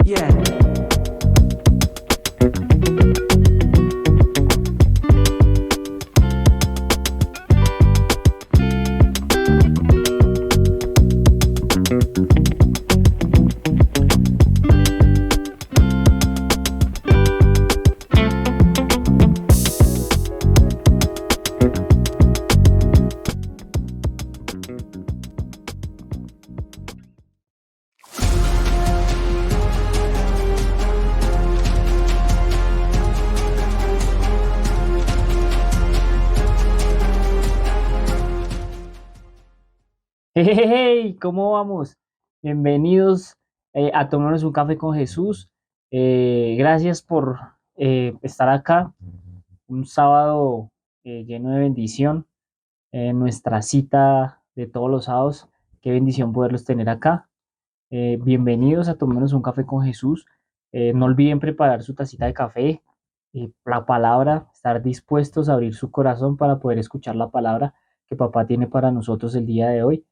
Yeah. Hey, ¿cómo vamos? Bienvenidos a Tomarnos un Café con Jesús. Gracias por estar acá. Un sábado lleno de bendición. Nuestra cita de todos los sábados. Qué bendición poderlos tener acá. Bienvenidos a Tomarnos un Café con Jesús. No olviden preparar su tacita de café, la palabra, estar dispuestos a abrir su corazón para poder escuchar la palabra que papá tiene para nosotros el día de hoy.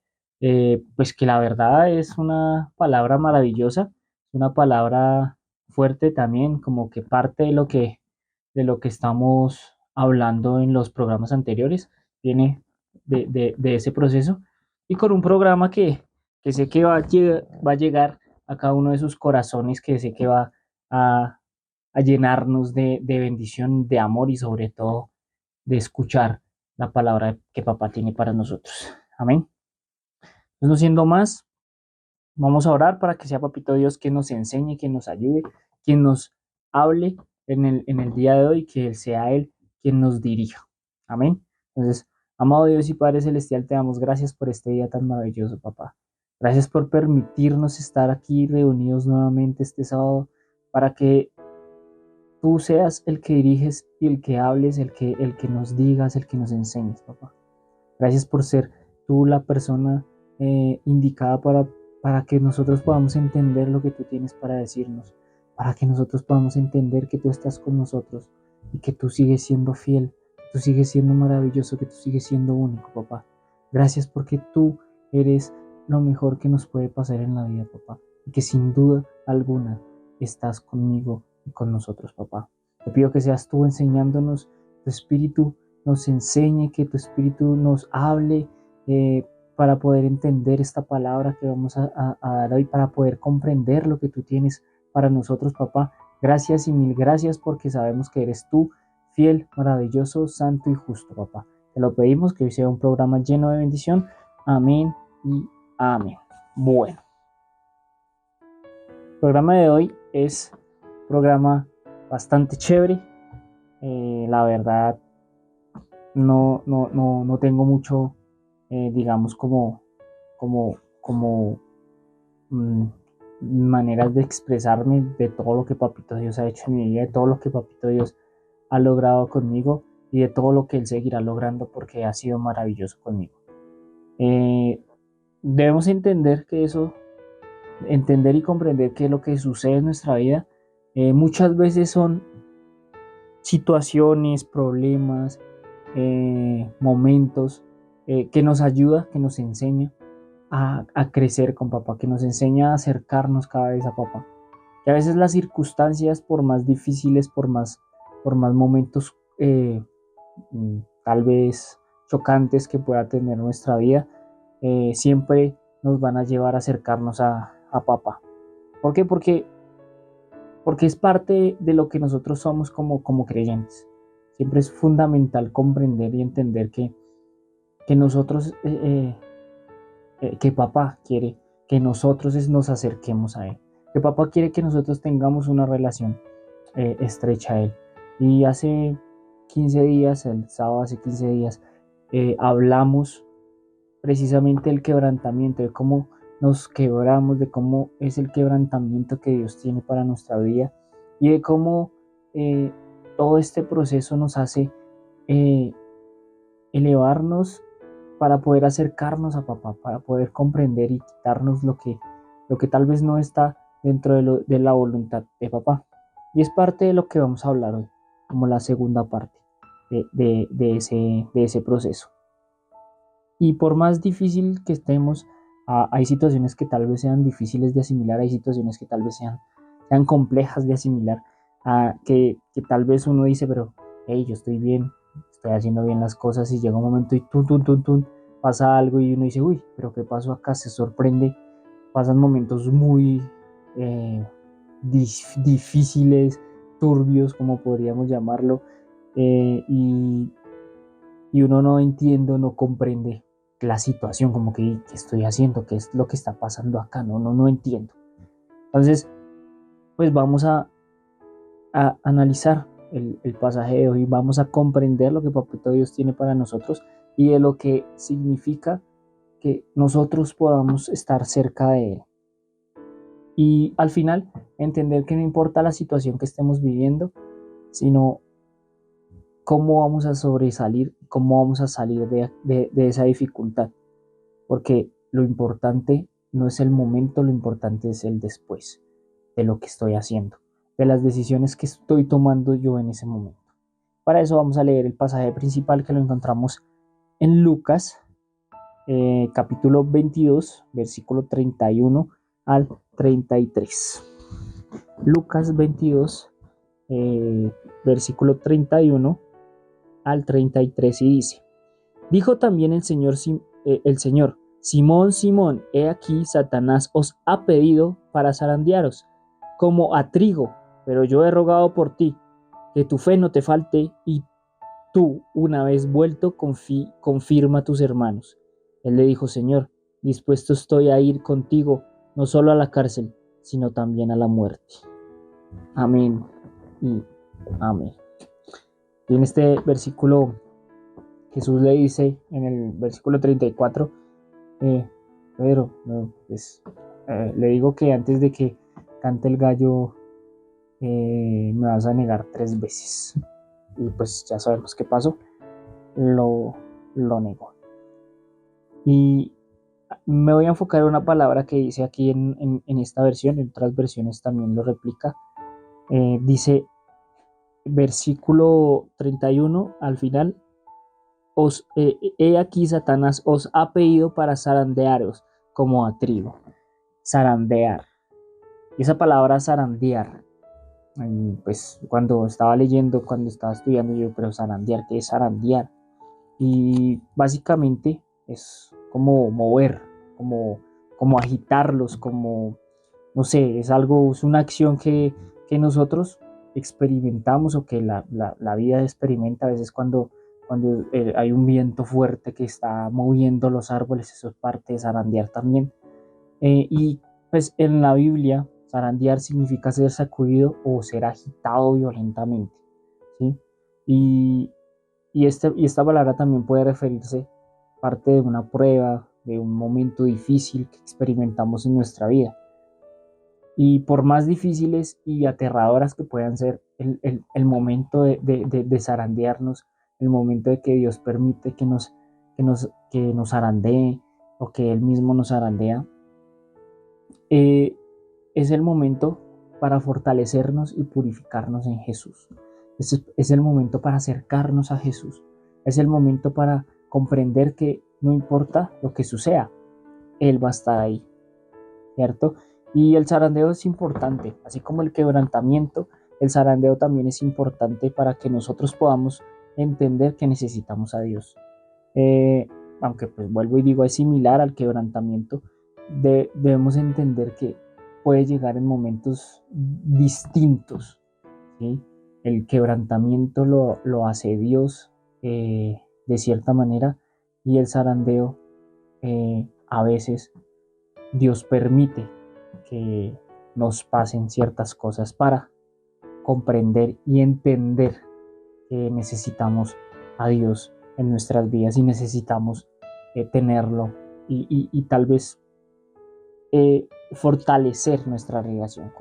Pues que la verdad es una palabra maravillosa, una palabra fuerte también, como que parte de lo que estamos hablando en los programas anteriores, viene de ese proceso y con un programa que sé que va a llegar a cada uno de sus corazones, que sé que va a, a llenarnos de bendición, de amor y sobre todo de escuchar la palabra que papá tiene para nosotros. Amén. Entonces, no siendo más, vamos a orar para que sea papito Dios quien nos enseñe, quien nos ayude, quien nos hable en el día de hoy, que sea Él quien nos dirija. Amén. Entonces, amado Dios y Padre Celestial, te damos gracias por este día tan maravilloso, papá. Gracias por permitirnos estar aquí reunidos nuevamente este sábado para que tú seas el que diriges y el que hables, el que nos digas, el que nos enseñes, papá. Gracias por ser tú la persona indicada para que nosotros podamos entender lo que tú tienes para decirnos, para que nosotros podamos entender que tú estás con nosotros y que tú sigues siendo fiel, que tú sigues siendo maravilloso, que tú sigues siendo único, papá. Gracias porque tú eres lo mejor que nos puede pasar en la vida, papá, y que sin duda alguna estás conmigo y con nosotros, papá. Te pido que seas tú enseñándonos, tu espíritu nos enseñe, que tu espíritu nos hable para poder entender esta palabra que vamos a dar hoy, para poder comprender lo que tú tienes para nosotros, papá. Gracias y mil gracias porque sabemos que eres tú, fiel, maravilloso, santo y justo, papá. Te lo pedimos, que hoy sea un programa lleno de bendición. Amén y amén. Bueno, el programa de hoy es un programa bastante chévere. La verdad, no tengo mucho, digamos, como mm, maneras de expresarme de todo lo que Papito Dios ha hecho en mi vida, de todo lo que Papito Dios ha logrado conmigo y de todo lo que Él seguirá logrando porque ha sido maravilloso conmigo. Eh, Debemos entender y comprender que lo que sucede en nuestra vida muchas veces son situaciones, problemas, momentos que nos ayuda, que nos enseña a crecer con papá, que nos enseña a acercarnos cada vez a papá. Que a veces las circunstancias, por más difíciles, por más momentos tal vez chocantes que pueda tener nuestra vida, siempre nos van a llevar a acercarnos a papá. ¿Por qué? Porque es parte de lo que nosotros somos como creyentes. Siempre es fundamental comprender y entender que nosotros, que papá quiere que nosotros nos acerquemos a Él. Que papá quiere que nosotros tengamos una relación estrecha a Él. Y hace 15 días, el sábado hace 15 días, hablamos precisamente del quebrantamiento, de cómo nos quebramos, de cómo es el quebrantamiento que Dios tiene para nuestra vida y de cómo eh, todo este proceso nos hace eh, elevarnos para poder acercarnos a papá, para poder comprender y quitarnos lo que tal vez no está dentro de la voluntad de papá. Y es parte de lo que vamos a hablar hoy, como la segunda parte de ese proceso. Y por más difícil que estemos, hay situaciones que tal vez sean difíciles de asimilar, hay situaciones que tal vez sean sean complejas de asimilar, que tal vez uno dice, pero hey, yo estoy bien, estoy haciendo bien las cosas y llega un momento y pasa algo y uno dice, uy, pero ¿qué pasó acá? Se sorprende, pasan momentos muy eh, difíciles, turbios, como podríamos llamarlo, y uno no entiende, no comprende la situación, como que ¿qué estoy haciendo? ¿Qué es lo que está pasando acá? No entiendo. Entonces, pues vamos a analizar el pasaje de hoy, vamos a comprender lo que Papito Dios tiene para nosotros y de lo que significa que nosotros podamos estar cerca de Él. Y al final, entender que no importa la situación que estemos viviendo, sino cómo vamos a sobresalir, cómo vamos a salir de esa dificultad. Porque lo importante no es el momento, lo importante es el después de lo que estoy haciendo, de las decisiones que estoy tomando yo en ese momento. Para eso vamos a leer el pasaje principal que lo encontramos en Lucas, capítulo 22, versículo 31 al 33. Lucas 22, versículo 31 al 33 y dice, dijo también el Señor, Simón, Simón, he aquí Satanás os ha pedido para zarandearos, como a trigo, pero yo he rogado por ti, que tu fe no te falte, y tú, una vez vuelto, confirma a tus hermanos. Él le dijo, Señor, dispuesto estoy a ir contigo, no solo a la cárcel, sino también a la muerte. Amén y amén. Y en este versículo, Jesús le dice, en el versículo 34, Pedro, le digo que antes de que cante el gallo, me vas a negar 3 veces. Y pues ya sabemos qué pasó, lo negó. Y me voy a enfocar en una palabra que dice aquí en esta versión, en otras versiones también lo replica. Dice, versículo 31 al final, he aquí Satanás os ha pedido para zarandearos como a trigo. Zarandear. Esa palabra zarandear, pues cuando estaba leyendo, cuando estaba estudiando, yo, pero zarandear, ¿qué es zarandear? Y básicamente es como mover, como agitarlos, como, no sé, es una acción que nosotros experimentamos o que la vida experimenta a veces cuando hay un viento fuerte que está moviendo los árboles, eso es parte de zarandear también. Y pues en la Biblia, zarandear significa ser sacudido o ser agitado violentamente, ¿sí? Y, y esta palabra también puede referirse parte de una prueba, de un momento difícil que experimentamos en nuestra vida. Y por más difíciles y aterradoras que puedan ser el momento de zarandearnos, el momento de que Dios permite que nos zarandee o que Él mismo nos zarandea, eh, es el momento para fortalecernos y purificarnos en Jesús. Es el momento para acercarnos a Jesús. Es el momento para comprender que no importa lo que suceda, Él va a estar ahí, ¿cierto? Y el zarandeo es importante, así como el quebrantamiento, el zarandeo también es importante para que nosotros podamos entender que necesitamos a Dios. Eh, Aunque pues vuelvo y digo, es similar al quebrantamiento, debemos entender que puede llegar en momentos distintos, ¿sí? El quebrantamiento lo hace Dios, de cierta manera, y el zarandeo, a veces Dios permite que nos pasen ciertas cosas para comprender y entender que necesitamos a Dios en nuestras vidas y necesitamos tenerlo y tal vez fortalecer nuestra relación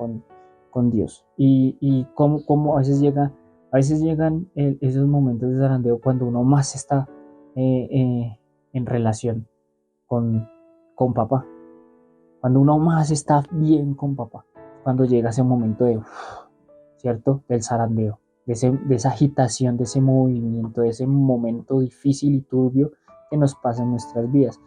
con Dios. Y cómo a veces llegan esos momentos de zarandeo cuando uno más está en relación con, con papá, cuando uno más está bien con papá, cuando llega ese momento ¿cierto? Del zarandeo, de esa agitación, de ese movimiento, de ese momento difícil y turbio que nos pasa en nuestras vidas.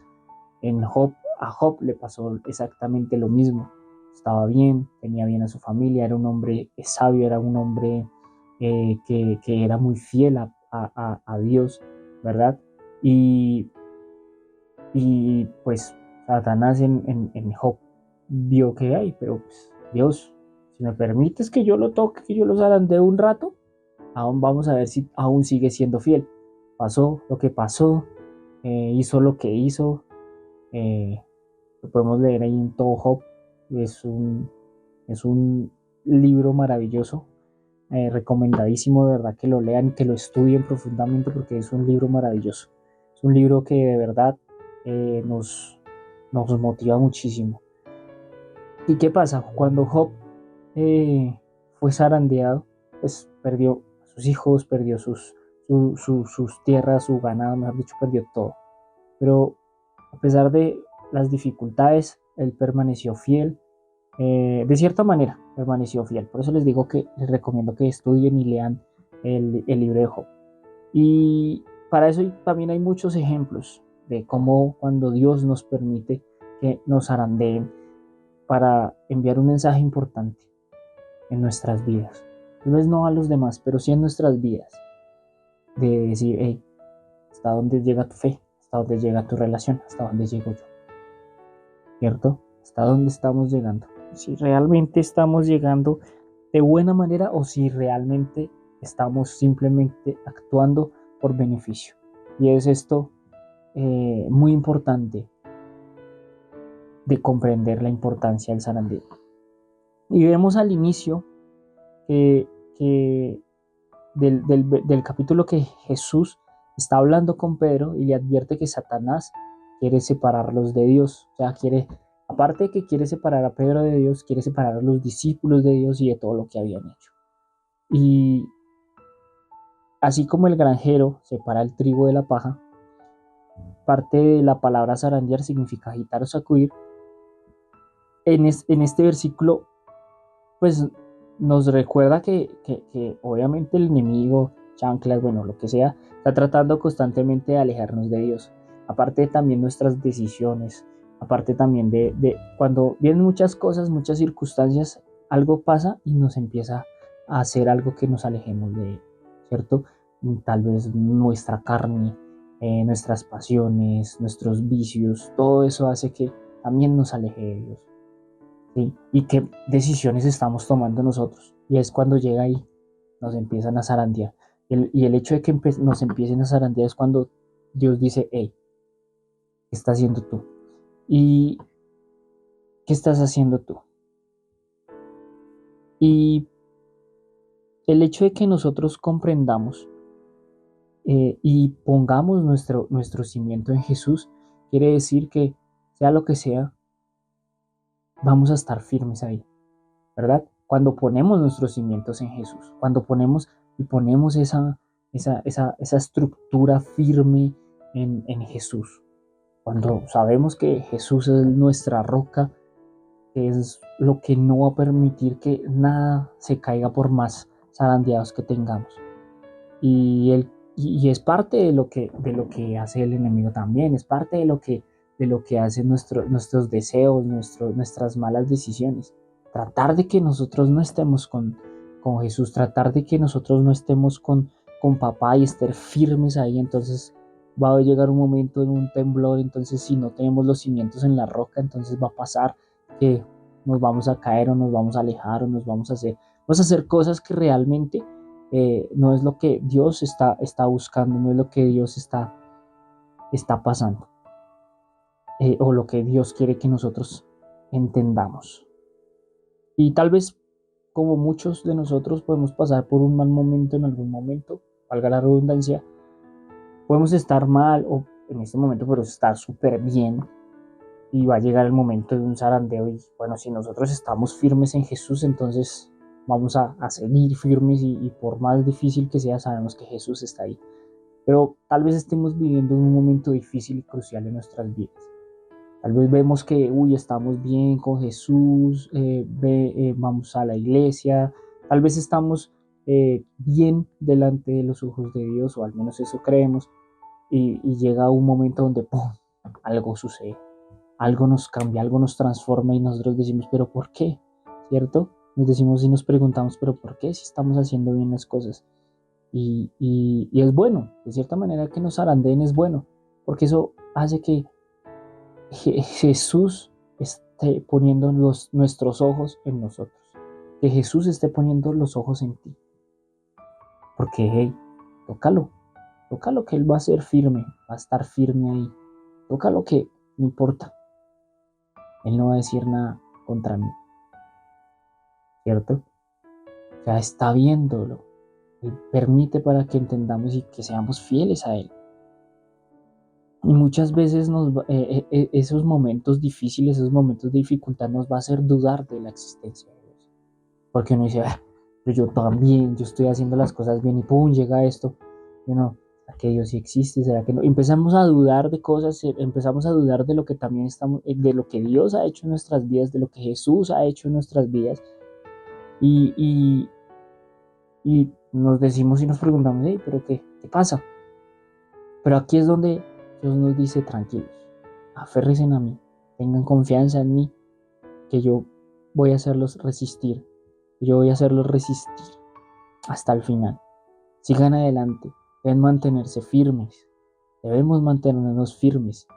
A Job le pasó exactamente lo mismo, estaba bien, tenía bien a su familia, era un hombre sabio, era un hombre que era muy fiel a Dios, ¿verdad? Y, y pues Satanás en Job vio que hay, pero pues, Dios, si me permites que yo lo toque, que yo lo zarandee un rato, aún vamos a ver si aún sigue siendo fiel. Pasó lo que pasó, hizo lo que hizo, eh, lo podemos leer ahí en todo Job. Es un libro maravilloso, recomendadísimo, de verdad que lo lean, que lo estudien profundamente porque es un libro maravilloso. Es un libro que de verdad nos motiva muchísimo. ¿Y qué pasa? Cuando Job fue zarandeado, pues perdió a sus hijos, perdió sus tierras, su ganado, mejor dicho, perdió todo. Pero a pesar de las dificultades, él permaneció fiel. De cierta manera, permaneció fiel. Por eso les digo que les recomiendo que estudien y lean el libro de Job. Y para eso también hay muchos ejemplos de cómo cuando Dios nos permite que nos zarandeen para enviar un mensaje importante en nuestras vidas. Tal vez no a los demás, pero sí en nuestras vidas. De decir, hey, ¿hasta dónde llega tu fe? ¿Hasta dónde llega tu relación? ¿Hasta dónde llego yo? ¿Cierto? ¿Hasta dónde estamos llegando? Si realmente estamos llegando de buena manera o si realmente estamos simplemente actuando por beneficio. Y es esto muy importante de comprender la importancia del zarandeo. Y vemos al inicio que, que del capítulo que Jesús está hablando con Pedro y le advierte que Satanás quiere separarlos de Dios. O sea, aparte de que quiere separar a Pedro de Dios, quiere separar a los discípulos de Dios y de todo lo que habían hecho. Y así como el granjero separa el trigo de la paja, parte de la palabra zarandear significa agitar o sacudir. En este versículo, pues nos recuerda que obviamente el enemigo, chanclas, bueno, lo que sea, está tratando constantemente de alejarnos de Dios. Aparte también nuestras decisiones, aparte también de cuando vienen muchas cosas, muchas circunstancias, algo pasa y nos empieza a hacer algo que nos alejemos de Él, ¿cierto? Tal vez nuestra carne, nuestras pasiones, nuestros vicios, todo eso hace que también nos aleje de Dios. ¿Sí? Y qué decisiones estamos tomando nosotros. Y es cuando llega ahí, nos empiezan a zarandear. Y el hecho de que nos empiecen a zarandear es cuando Dios dice, hey, ¿qué estás haciendo tú? ¿Y qué estás haciendo tú? Y el hecho de que nosotros comprendamos y pongamos nuestro cimiento en Jesús, quiere decir que sea lo que sea, vamos a estar firmes ahí, ¿verdad? Cuando ponemos nuestros cimientos en Jesús, cuando ponemos esa estructura firme en Jesús, cuando sabemos que Jesús es nuestra roca, que es lo que no va a permitir que nada se caiga por más zarandeados que tengamos. Y es parte de lo que hace el enemigo también, es parte de lo que hacen nuestros deseos, nuestras malas decisiones. Tratar de que nosotros no estemos con Jesús, tratar de que nosotros no estemos con papá y estar firmes ahí. Entonces va a llegar un momento en un temblor, entonces si no tenemos los cimientos en la roca, entonces va a pasar que nos vamos a caer o nos vamos a alejar o vamos a hacer cosas que realmente no es lo que Dios está buscando, no es lo que Dios está pasando, o lo que Dios quiere que nosotros entendamos. Y tal vez, como muchos de nosotros, podemos pasar por un mal momento en algún momento, valga la redundancia, podemos estar mal o en este momento, pero estar súper bien. Y va a llegar el momento de un zarandeo y bueno, si nosotros estamos firmes en Jesús, entonces vamos a seguir firmes y por más difícil que sea, sabemos que Jesús está ahí. Pero tal vez estemos viviendo un momento difícil y crucial en nuestras vidas. Tal vez vemos que, estamos bien con Jesús, vamos a la iglesia, tal vez estamos bien delante de los ojos de Dios, o al menos eso creemos, y llega un momento donde ¡pum!, algo sucede. algo nos cambia, algo nos transforma y nosotros decimos, pero ¿por qué? ¿Cierto? Nos decimos y nos preguntamos, pero ¿por qué si estamos haciendo bien las cosas? Y es bueno, de cierta manera que nos zarandeen es bueno, porque eso hace que Jesús esté poniendo nuestros ojos en nosotros, que Jesús esté poniendo los ojos en ti, porque hey, tócalo, tócalo que Él va a ser firme, va a estar firme ahí, tócalo que no importa, Él no va a decir nada contra mí, ¿cierto? O sea, está viéndolo, Él permite para que entendamos y que seamos fieles a Él. Y muchas veces esos momentos difíciles, esos momentos de dificultad nos va a hacer dudar de la existencia de Dios. Porque uno dice, pero yo también, yo estoy haciendo las cosas bien y pum, llega esto. Y no, ¿será que Dios sí existe? ¿Será que no? Empezamos a dudar de cosas, empezamos a dudar de lo que también estamos, de lo que Dios ha hecho en nuestras vidas, de lo que Jesús ha hecho en nuestras vidas. Y nos decimos y nos preguntamos, pero ¿qué pasa? Pero aquí es donde Dios nos dice, tranquilos, aférrense a mí, tengan confianza en mí, que yo voy a hacerlos resistir, yo voy a hacerlos resistir hasta el final. Sigan adelante, deben mantenerse firmes, debemos mantenernos firmes,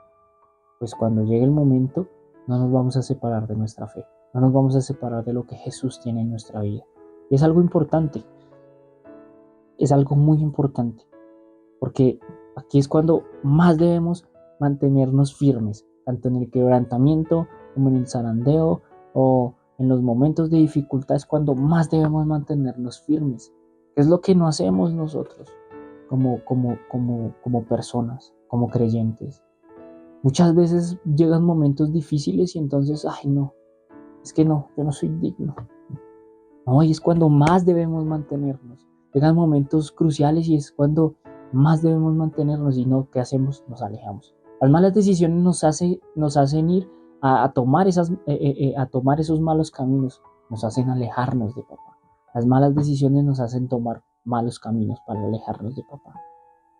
pues cuando llegue el momento no nos vamos a separar de nuestra fe, no nos vamos a separar de lo que Jesús tiene en nuestra vida. Y es algo importante, es algo muy importante, porque aquí es cuando más debemos mantenernos firmes, tanto en el quebrantamiento como en el zarandeo o en los momentos de dificultad es cuando más debemos mantenernos firmes. ¿Qué es lo que no hacemos nosotros como personas, como creyentes? Muchas veces llegan momentos difíciles y entonces, ay no, es que no, yo no soy digno. No, y es cuando más debemos mantenernos. Llegan momentos cruciales y es cuando más debemos mantenernos y no, ¿qué hacemos? Nos alejamos. Las malas decisiones nos hacen ir a tomar esos malos caminos, nos hacen alejarnos de papá. Las malas decisiones nos hacen tomar malos caminos para alejarnos de papá.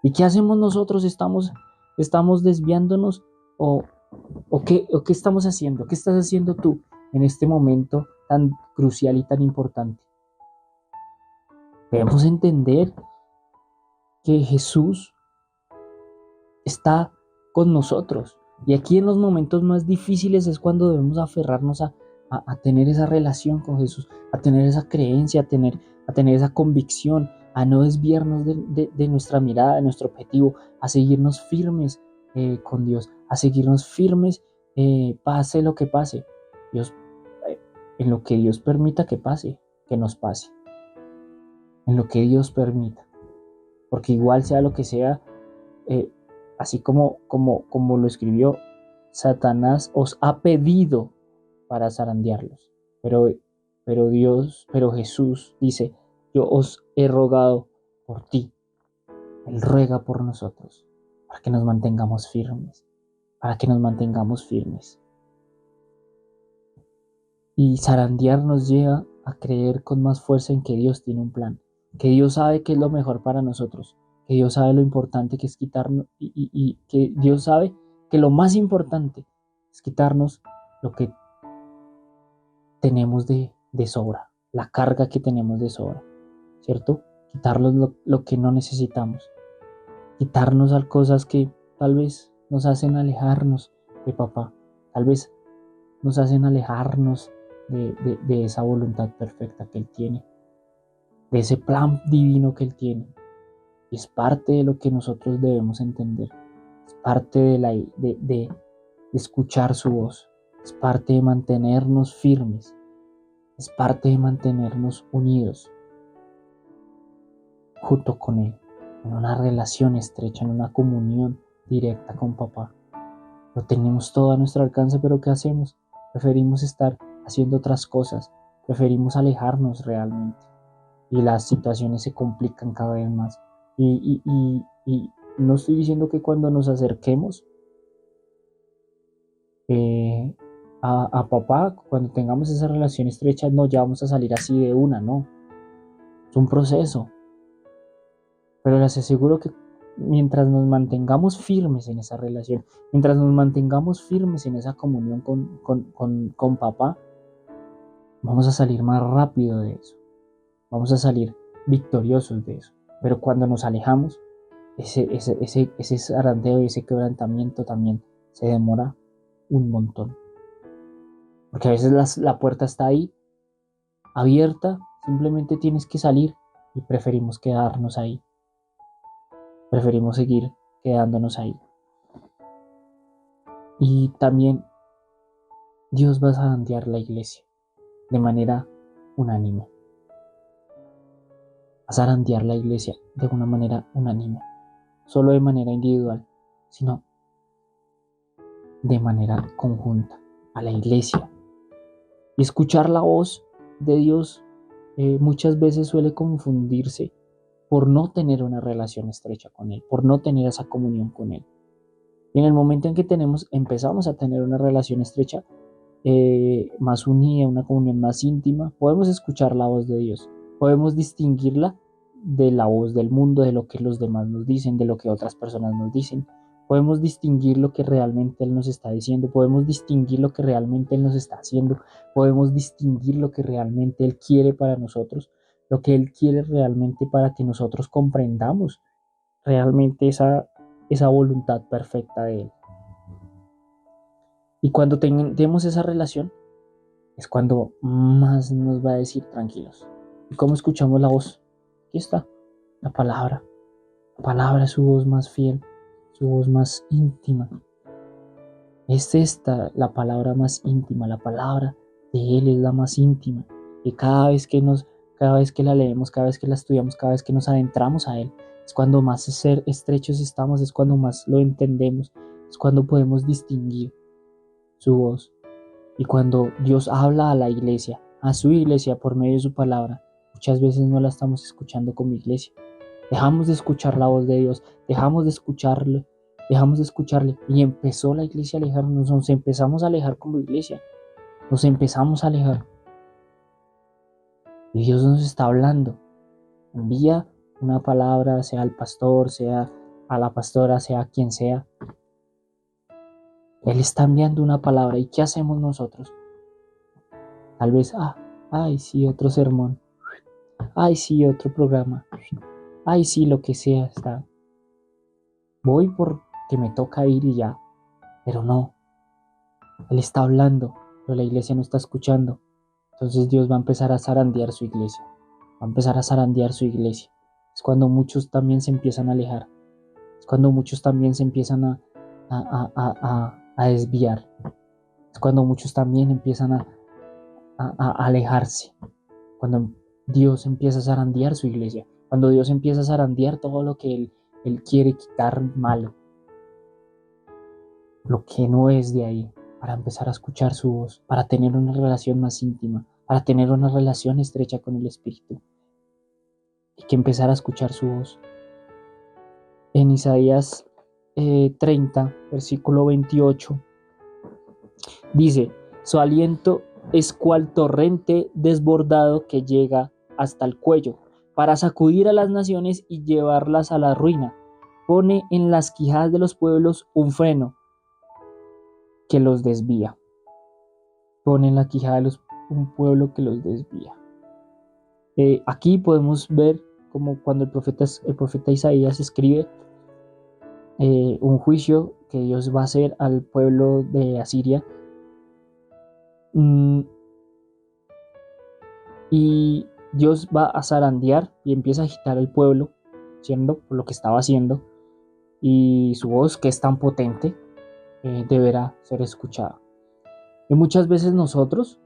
¿Y qué hacemos nosotros? ¿Estamos desviándonos o, qué estamos haciendo? ¿Qué estás haciendo tú en este momento tan crucial y tan importante? Debemos entender que Jesús está con nosotros. Y aquí en los momentos más difíciles es cuando debemos aferrarnos a tener esa relación con Jesús, a tener esa creencia, a tener esa convicción, a no desviarnos de nuestra mirada, de nuestro objetivo, a seguirnos firmes con Dios, a seguirnos firmes pase lo que pase. Dios, en lo que Dios permita que pase, que nos pase. En lo que Dios permita. Porque igual sea lo que sea, así como lo escribió, Satanás os ha pedido para zarandearlos. Pero Jesús dice, yo os he rogado por ti. Él ruega por nosotros, para que nos mantengamos firmes, para que nos mantengamos firmes. Y zarandear nos lleva a creer con más fuerza en que Dios tiene un plan, que Dios sabe qué es lo mejor para nosotros, que Dios sabe lo importante que es quitarnos y que Dios sabe que lo más importante es quitarnos lo que tenemos de sobra, la carga que tenemos de sobra, ¿cierto? Quitarnos lo que no necesitamos, quitarnos a cosas que tal vez nos hacen alejarnos de papá, tal vez nos hacen alejarnos de esa voluntad perfecta que Él tiene, de ese plan divino que Él tiene. Y es parte de lo que nosotros debemos entender, es parte de escuchar su voz, es parte de mantenernos firmes, es parte de mantenernos unidos junto con Él, en una relación estrecha, en una comunión directa con papá. Lo tenemos todo a nuestro alcance, pero ¿qué hacemos? Preferimos estar haciendo otras cosas, preferimos alejarnos realmente y las situaciones se complican cada vez más. Y no estoy diciendo que cuando nos acerquemos a papá, cuando tengamos esa relación estrecha, no, ya vamos a salir así de una, no. Es un proceso. Pero les aseguro que mientras nos mantengamos firmes en esa relación, mientras nos mantengamos firmes en esa comunión con papá, vamos a salir más rápido de eso, vamos a salir victoriosos de eso. Pero cuando nos alejamos, ese zarandeo y ese quebrantamiento también se demora un montón. Porque a veces la puerta está ahí, abierta, simplemente tienes que salir y preferimos quedarnos ahí. Preferimos seguir quedándonos ahí. Y también Dios va a zarandear la iglesia de manera unánime. A zarandear la iglesia de una manera unánime. Solo de manera individual, sino de manera conjunta a la iglesia. Y escuchar la voz de Dios muchas veces suele confundirse por no tener una relación estrecha con Él, por no tener esa comunión con Él. Y en el momento en que empezamos a tener una relación estrecha, más unida, una comunión más íntima, podemos escuchar la voz de Dios, podemos distinguirla de la voz del mundo, de lo que los demás nos dicen, de lo que otras personas nos dicen. Podemos distinguir lo que realmente Él nos está diciendo, podemos distinguir lo que realmente Él nos está haciendo, podemos distinguir lo que realmente Él quiere para nosotros, lo que Él quiere realmente para que nosotros comprendamos realmente esa voluntad perfecta de Él. Y cuando tenemos esa relación, es cuando más nos va a decir tranquilos. ¿Y cómo escuchamos la voz? Aquí está, la palabra. La palabra es su voz más fiel, su voz más íntima. Es esta la palabra más íntima, la palabra de Él es la más íntima. Y cada vez que la leemos, cada vez que la estudiamos, cada vez que nos adentramos a Él, es cuando más estrechos estamos, es cuando más lo entendemos, es cuando podemos distinguir su voz. Y cuando Dios habla a la iglesia, a su iglesia por medio de su palabra, muchas veces no la estamos escuchando como iglesia. Dejamos de escuchar la voz de Dios, dejamos de escucharle y empezó la iglesia a alejarnos, nos empezamos a alejar como iglesia, nos empezamos a alejar. Y Dios nos está hablando, envía una palabra, sea al pastor, sea a la pastora, sea quien sea. Él está enviando una palabra. ¿Y qué hacemos nosotros? Tal vez, ay, sí, otro sermón. Ay, sí, otro programa. Ay, sí, lo que sea está. Voy porque me toca ir y ya. Pero no. Él está hablando, pero la iglesia no está escuchando. Entonces Dios va a empezar a zarandear su iglesia. Va a empezar a zarandear su iglesia. Es cuando muchos también se empiezan a alejar. Es cuando muchos también se empiezan a desviar. Es cuando muchos también empiezan a alejarse. Cuando Dios empieza a zarandear su iglesia. Cuando Dios empieza a zarandear todo lo que Él quiere quitar malo. Lo que no es de ahí. Para empezar a escuchar su voz. Para tener una relación más íntima. Para tener una relación estrecha con el Espíritu. Hay que empezar a escuchar su voz. En Isaías 30, versículo 28, dice: su aliento es cual torrente desbordado que llega hasta el cuello, para sacudir a las naciones y llevarlas a la ruina. Pone en las quijadas de los pueblos un freno que los desvía. Pone en la quijada de un pueblo que los desvía. Aquí podemos ver como cuando el profeta Isaías escribe un juicio que Dios va a hacer al pueblo de Asiria. Y Dios va a zarandear y empieza a agitar al pueblo, siendo por lo que estaba haciendo, y su voz, que es tan potente, deberá ser escuchada. Y muchas veces nosotros,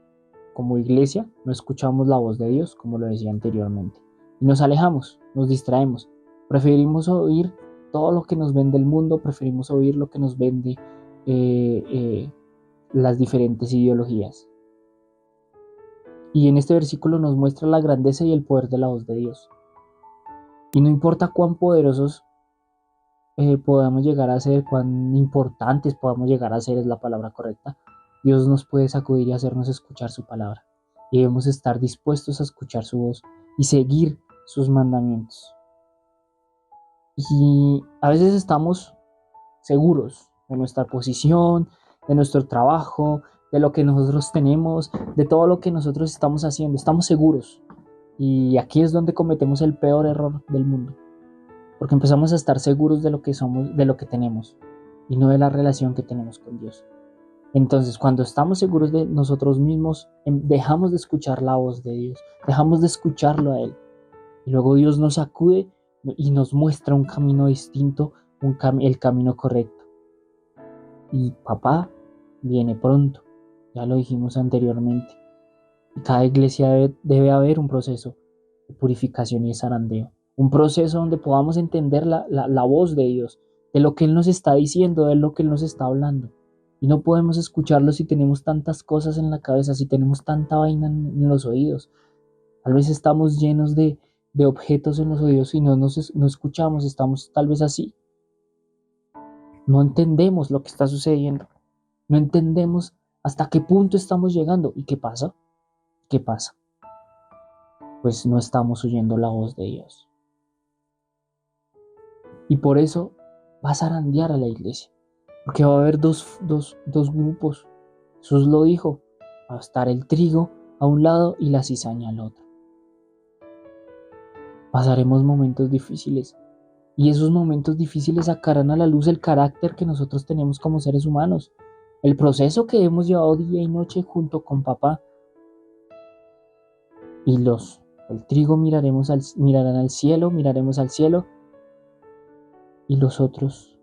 como iglesia, no escuchamos la voz de Dios, como lo decía anteriormente, y nos alejamos, nos distraemos, preferimos oír todo lo que nos vende el mundo, preferimos oír lo que nos vende las diferentes ideologías. Y en este versículo nos muestra la grandeza y el poder de la voz de Dios. Y no importa cuán poderosos podamos llegar a ser, cuán importantes podamos llegar a ser, es la palabra correcta, Dios nos puede sacudir y hacernos escuchar su palabra. Y debemos estar dispuestos a escuchar su voz y seguir sus mandamientos. Y a veces estamos seguros de nuestra posición, de nuestro trabajo, de lo que nosotros tenemos, de todo lo que nosotros estamos haciendo. Estamos seguros. Y aquí es donde cometemos el peor error del mundo, porque empezamos a estar seguros de lo que somos, de lo que tenemos, y no de la relación que tenemos con Dios. Entonces, cuando estamos seguros de nosotros mismos, dejamos de escuchar la voz de Dios, dejamos de escucharlo a Él. Y luego Dios nos acude y nos muestra un camino distinto, el camino correcto. Y papá viene pronto, ya lo dijimos anteriormente. Y cada iglesia debe haber un proceso de purificación y de zarandeo. Un proceso donde podamos entender la voz de Dios, de lo que Él nos está diciendo, de lo que Él nos está hablando. Y no podemos escucharlo si tenemos tantas cosas en la cabeza, si tenemos tanta vaina en los oídos. Tal vez estamos llenos de objetos en los oídos y no escuchamos, estamos tal vez así. No entendemos lo que está sucediendo. No entendemos hasta qué punto estamos llegando. ¿Y qué pasa? ¿Qué pasa? Pues no estamos oyendo la voz de Dios. Y por eso va a zarandear a la iglesia. Porque va a haber dos grupos. Jesús lo dijo. Va a estar el trigo a un lado y la cizaña al otro. Pasaremos momentos difíciles. Y esos momentos difíciles sacarán a la luz el carácter que nosotros tenemos como seres humanos. El proceso que hemos llevado día y noche junto con papá. Y el trigo miraremos miraremos al cielo. Y los otros,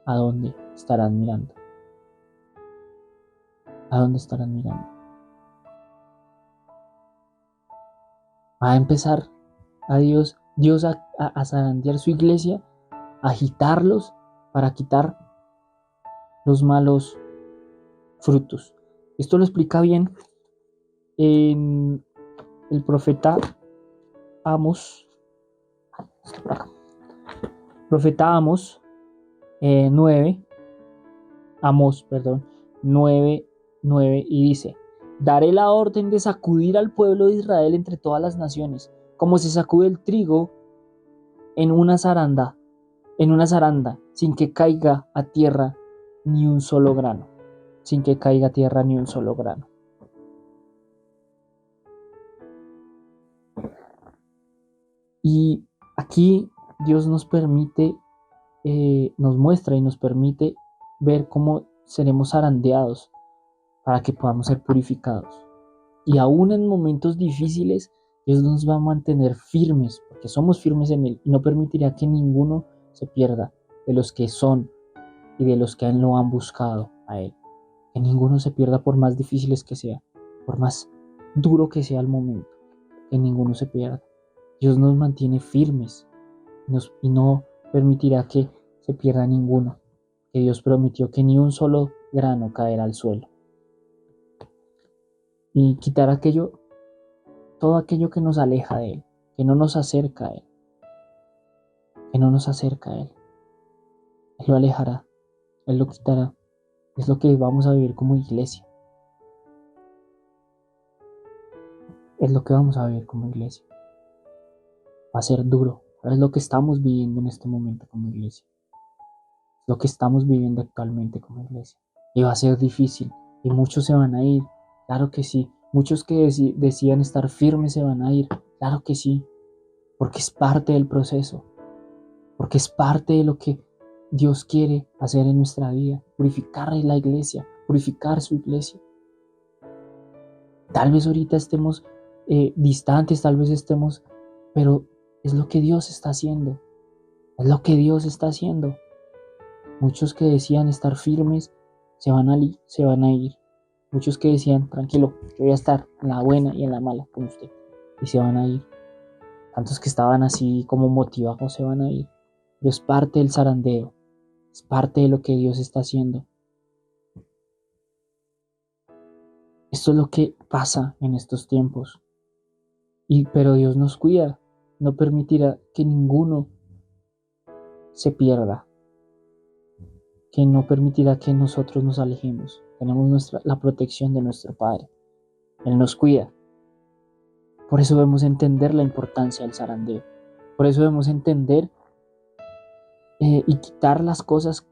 ¿a dónde estarán mirando? ¿A dónde estarán mirando? Va a empezar Dios a zarandear su iglesia, a agitarlos para quitar los malos frutos. Esto lo explica bien en el profeta Amos. Profeta Amos 9, Amos, perdón, 9, y dice: daré la orden de sacudir al pueblo de Israel entre todas las naciones, como se sacude el trigo en una zaranda, sin que caiga a tierra ni un solo grano, sin que caiga a tierra ni un solo grano. Y aquí Dios nos permite, nos muestra y nos permite ver cómo seremos zarandeados para que podamos ser purificados. Y aún en momentos difíciles, Dios nos va a mantener firmes, porque somos firmes en Él, y no permitirá que ninguno se pierda de los que son y de los que lo han buscado a Él. Que ninguno se pierda por más difíciles que sea, por más duro que sea el momento, que ninguno se pierda. Dios nos mantiene firmes y no permitirá que se pierda ninguno, que Dios prometió que ni un solo grano caerá al suelo. Y quitar todo aquello que nos aleja de Él, que no nos acerca a Él, que no nos acerca a Él. Él lo alejará, Él lo quitará. Es lo que vamos a vivir como iglesia. Es lo que vamos a vivir como iglesia. Va a ser duro, pero es lo que estamos viviendo en este momento como iglesia. Es lo que estamos viviendo actualmente como iglesia. Y va a ser difícil, y muchos se van a ir, claro que sí. Muchos que decían estar firmes se van a ir, claro que sí, porque es parte del proceso, porque es parte de lo que Dios quiere hacer en nuestra vida, purificar la iglesia, purificar su iglesia. Tal vez ahorita estemos distantes, tal vez estemos, pero es lo que Dios está haciendo, es lo que Dios está haciendo. Muchos que decían estar firmes se van a ir. Muchos que decían, tranquilo, yo voy a estar en la buena y en la mala con usted, y se van a ir. Tantos que estaban así como motivados se van a ir. Pero es parte del zarandeo, es parte de lo que Dios está haciendo. Esto es lo que pasa en estos tiempos. Pero Dios nos cuida, no permitirá que ninguno se pierda, que no permitirá que nosotros nos alejemos. Tenemos la protección de nuestro Padre. Él nos cuida. Por eso debemos entender la importancia del zarandeo. Por eso debemos entender y quitar las cosas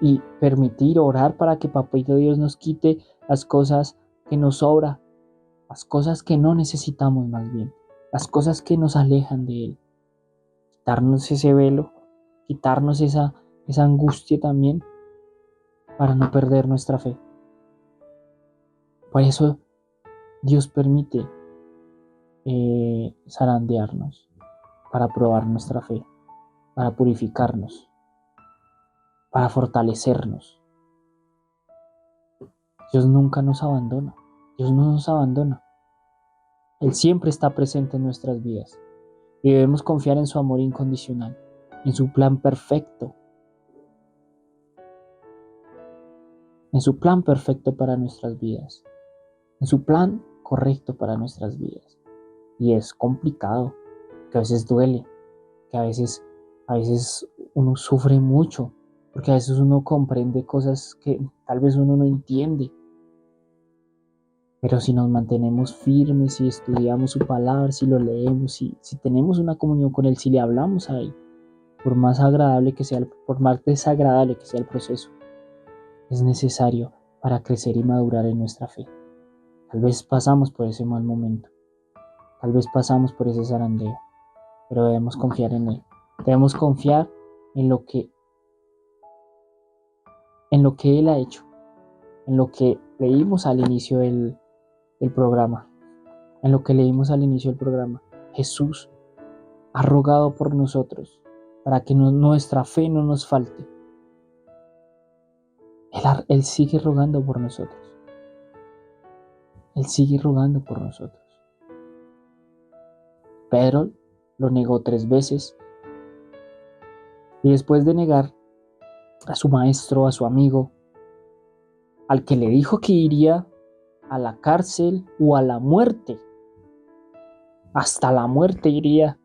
y permitir orar para que Papito Dios nos quite las cosas que nos sobra, las cosas que no necesitamos más bien, las cosas que nos alejan de Él. Quitarnos ese velo, quitarnos esa angustia también para no perder nuestra fe. Por eso Dios permite zarandearnos, para probar nuestra fe, para purificarnos, para fortalecernos. Dios nunca nos abandona, Dios no nos abandona. Él siempre está presente en nuestras vidas y debemos confiar en su amor incondicional, en su plan perfecto, para nuestras vidas, en su plan correcto para nuestras vidas. Y es complicado, que a veces duele, que a veces uno sufre mucho, porque a veces uno comprende cosas que tal vez uno no entiende. Pero si nos mantenemos firmes, si estudiamos su palabra, si lo leemos, si tenemos una comunión con Él, si le hablamos a Él, por más agradable que sea, por más desagradable que sea el proceso, es necesario para crecer y madurar en nuestra fe. Tal vez pasamos por ese mal momento, tal vez pasamos por ese zarandeo, pero debemos confiar en Él. Debemos confiar en lo que Él ha hecho, en lo que leímos al inicio del programa. Jesús ha rogado por nosotros para que nuestra fe no nos falte. Él sigue rogando por nosotros. Él sigue rogando por nosotros. Pedro lo negó 3 veces y después de negar a su maestro, a su amigo, al que le dijo que iría a la cárcel o a la muerte, hasta la muerte iría,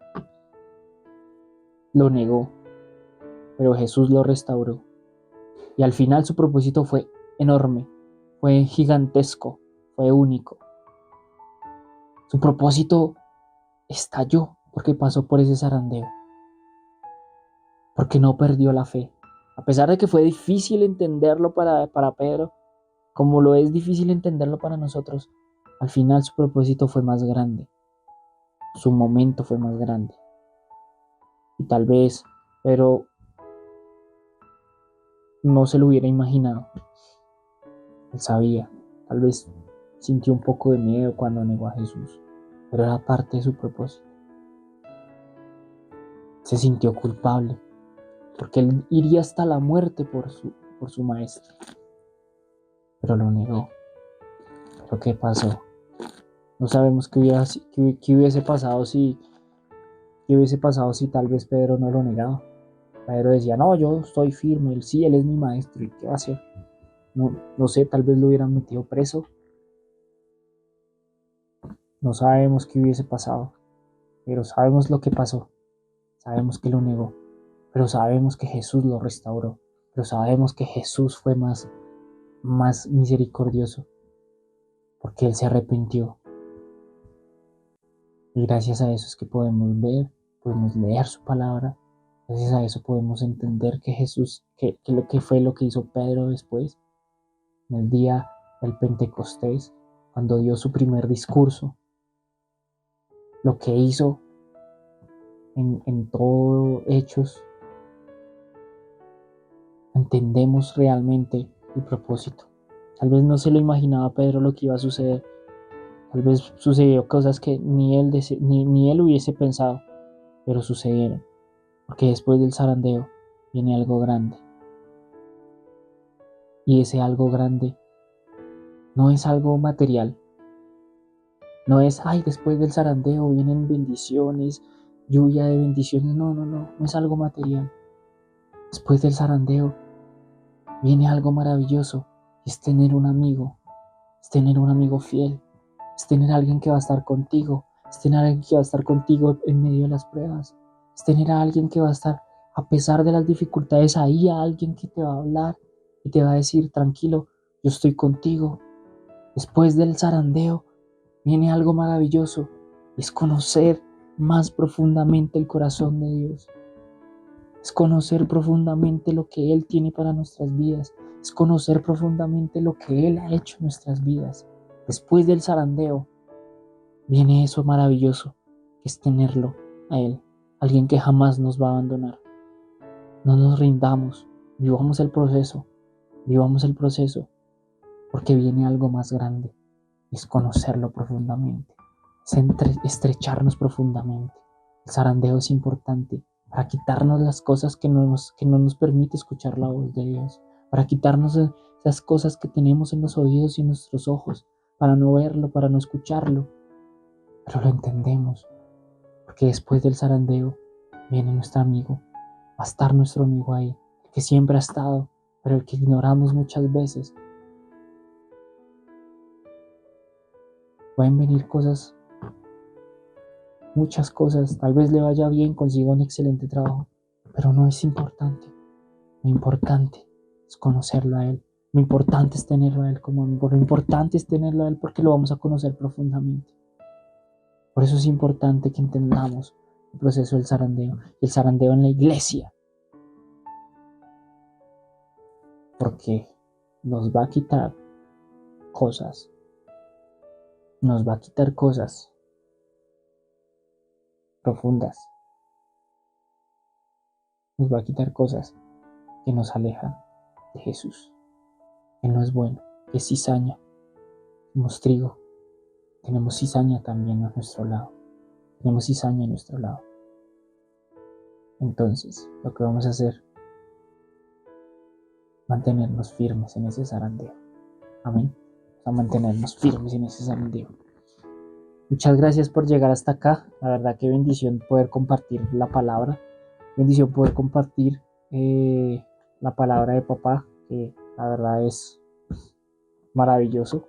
lo negó, pero Jesús lo restauró. Y al final su propósito fue enorme, fue gigantesco, fue único. Su propósito estalló porque pasó por ese zarandeo, porque no perdió la fe. A pesar de que fue difícil entenderlo para Pedro, como lo es difícil entenderlo para nosotros, al final su propósito fue más grande, su momento fue más grande. Y tal vez Pedro no se lo hubiera imaginado. Él sabía, tal vez sintió un poco de miedo cuando negó a Jesús, pero era parte de su propósito. Se sintió culpable, porque él iría hasta la muerte por su maestro, pero lo negó. ¿Pero qué pasó? No sabemos qué hubiese pasado si tal vez Pedro no lo negaba. Pedro decía, no, yo estoy firme, él es mi maestro, ¿y qué va a hacer? No sé, tal vez lo hubieran metido preso. No sabemos qué hubiese pasado, pero sabemos lo que pasó. Sabemos que lo negó, pero sabemos que Jesús lo restauró, pero sabemos que Jesús fue más misericordioso, porque Él se arrepintió. Y gracias a eso es que podemos leer su palabra. Gracias a eso podemos entender que Jesús, que lo que fue lo que hizo Pedro después, en el día del Pentecostés, cuando dio su primer discurso, lo que hizo en todo Hechos, entendemos realmente el propósito. Tal vez no se lo imaginaba Pedro lo que iba a suceder. Tal vez sucedió cosas que ni él hubiese pensado, pero sucedieron. Porque después del zarandeo viene algo grande. Y ese algo grande no es algo material. No es, después del zarandeo vienen bendiciones, lluvia de bendiciones. No es algo material. Después del zarandeo viene algo maravilloso. Es tener un amigo. Es tener un amigo fiel. Es tener a alguien que va a estar contigo. Es tener a alguien que va a estar contigo en medio de las pruebas. Es tener a alguien que va a estar, a pesar de las dificultades, ahí a alguien que te va a hablar y te va a decir, tranquilo, yo estoy contigo. Después del zarandeo viene algo maravilloso. Es conocer más profundamente el corazón de Dios. Es conocer profundamente lo que Él tiene para nuestras vidas. Es conocer profundamente lo que Él ha hecho en nuestras vidas. Después del zarandeo, viene eso maravilloso, que es tenerlo a Él. Alguien que jamás nos va a abandonar. No nos rindamos. Vivamos el proceso, porque viene algo más grande. Es conocerlo profundamente. Es estrecharnos profundamente. El zarandeo es importante para quitarnos las cosas que no nos permite escuchar la voz de Dios, para quitarnos esas cosas que tenemos en los oídos y en nuestros ojos, para no verlo, para no escucharlo, pero lo entendemos, porque después del zarandeo viene nuestro amigo, va a estar nuestro amigo ahí, el que siempre ha estado, pero el que ignoramos muchas veces. Pueden venir cosas, muchas cosas, tal vez le vaya bien, consiga un excelente trabajo, pero no es importante. Lo importante es conocerlo a Él. Lo importante es tenerlo a Él como amigo. Lo importante es tenerlo a Él porque lo vamos a conocer profundamente. Por eso es importante que entendamos el proceso del zarandeo. El zarandeo en la iglesia. Porque nos va a quitar cosas. Nos va a quitar cosas profundas. Nos va a quitar cosas que nos alejan de Jesús. Que no es bueno. Que es cizaña. Somos trigo. Tenemos cizaña también a nuestro lado. Tenemos cizaña a nuestro lado. Entonces, lo que vamos a hacer, mantenernos firmes en ese zarandeo. Amén. A mantenernos firmes en ese zarandeo. Muchas gracias por llegar hasta acá. La verdad que bendición poder compartir la palabra. Bendición poder compartir la palabra de papá, que la verdad es maravilloso.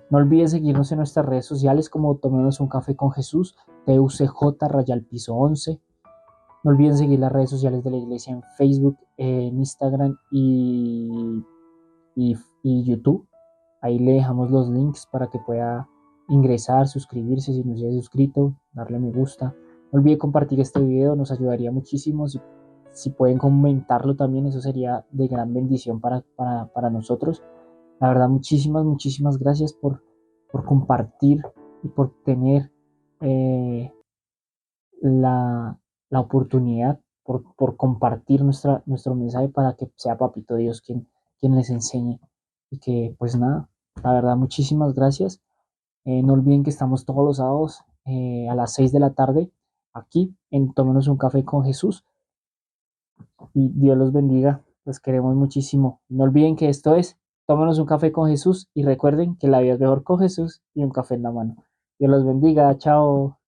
No olviden seguirnos en nuestras redes sociales como Tomemos un Café con Jesús, TUCJ_11. No olviden seguir las redes sociales de la iglesia en Facebook, en Instagram y YouTube. Ahí le dejamos los links para que pueda ingresar, suscribirse si no se ha suscrito, darle me gusta. No olviden compartir este video, nos ayudaría muchísimo. Si pueden comentarlo también, eso sería de gran bendición para nosotros. La verdad, muchísimas gracias por compartir y por tener eh, la, la oportunidad, por compartir nuestro mensaje para que sea Papito Dios quien les enseñe. Y que pues nada, la verdad, muchísimas gracias. No olviden que estamos todos los sábados a las 6 de la tarde aquí en Tomémonos un Café con Jesús. Y Dios los bendiga, los queremos muchísimo. No olviden que esto es Tómenos un café con Jesús y recuerden que la vida es mejor con Jesús y un café en la mano. Dios los bendiga, chao.